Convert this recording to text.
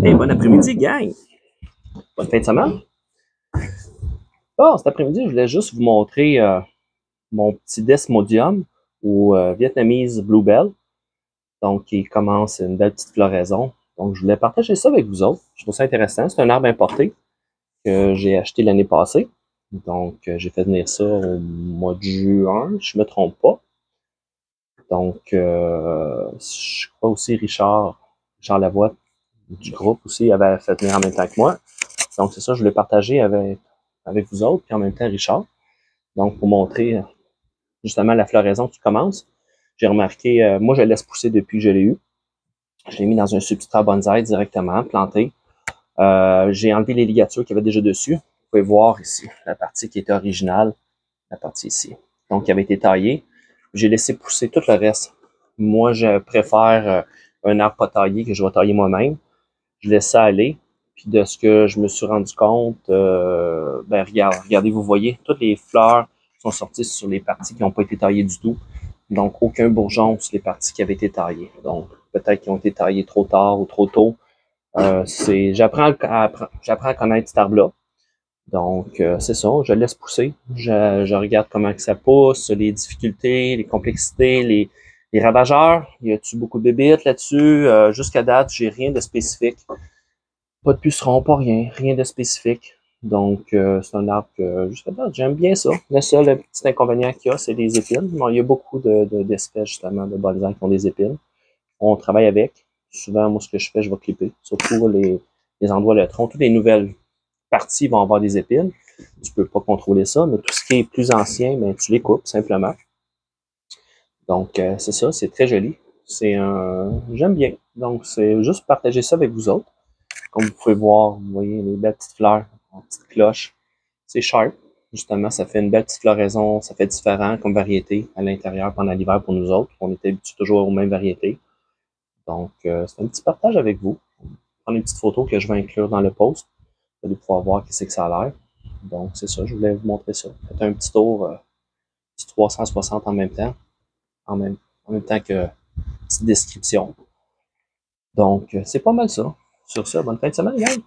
Hey, bon après-midi, gang! Bonne fin de semaine! Bon, cet après-midi, je voulais juste vous montrer mon petit Desmodium ou Vietnamese Bluebell. Donc, il commence une belle petite floraison. Donc, je voulais partager ça avec vous autres. Je trouve ça intéressant. C'est un arbre importé que j'ai acheté l'année passée. Donc, j'ai fait venir ça au mois de juin, je me trompe pas. Donc, je crois aussi Richard Lavoie du groupe aussi avait fait venir en même temps que moi. Donc, c'est ça, je voulais partager avec vous autres, puis en même temps Richard. Donc, pour montrer justement la floraison qui commence. J'ai remarqué, moi, je le laisse pousser depuis que je l'ai eu. Je l'ai mis dans un substrat bonsaï directement, planté. J'ai enlevé les ligatures qu'il y avait déjà dessus. Vous pouvez voir ici la partie qui était originale, la partie ici. Donc, qui avait été taillée. J'ai laissé pousser tout le reste. Moi, je préfère un arbre pas taillé que je vais tailler moi-même. Je laisse ça aller. Puis de ce que je me suis rendu compte, ben regardez, vous voyez, toutes les fleurs sont sorties sur les parties qui n'ont pas été taillées du tout. Donc, aucun bourgeon sur les parties qui avaient été taillées. Donc, peut-être qu'ils ont été taillés trop tard ou trop tôt. J'apprends à connaître cet arbre-là. Donc, c'est ça, je le laisse pousser. Je regarde comment que ça pousse, les difficultés, les complexités, les ravageurs. Y a-tu beaucoup de bébites là-dessus? Jusqu'à date, j'ai rien de spécifique. Pas de pucerons, pas rien de spécifique. Donc, c'est un arbre que, jusqu'à date, j'aime bien ça. Le seul petit inconvénient qu'il y a, c'est les épines. Bon, il y a beaucoup d'espèces, justement, de bonsaï qui ont des épines. On travaille avec. Souvent, moi, ce que je fais, je vais clipper. Surtout les endroits le tronc. Toutes les nouvelles parties vont avoir des épines. Tu peux pas contrôler ça, mais tout ce qui est plus ancien, ben, tu les coupes, simplement. Donc, c'est ça, c'est très joli. J'aime bien. Donc, c'est juste partager ça avec vous autres. Comme vous pouvez voir, vous voyez les belles petites fleurs, les petites cloches. C'est sharp. Justement, ça fait une belle petite floraison. Ça fait différent comme variété à l'intérieur pendant l'hiver pour nous autres. On est habitués toujours aux mêmes variétés. Donc, c'est un petit partage avec vous. Prendre une petite photo que je vais inclure dans le post. Vous allez pouvoir voir qu'est-ce que ça a l'air. Donc, c'est ça. Je voulais vous montrer ça. Faites un petit tour, petit 360 en même temps. En même temps que petite description. Donc, c'est pas mal ça. Sur ça, bonne fin de semaine, gang!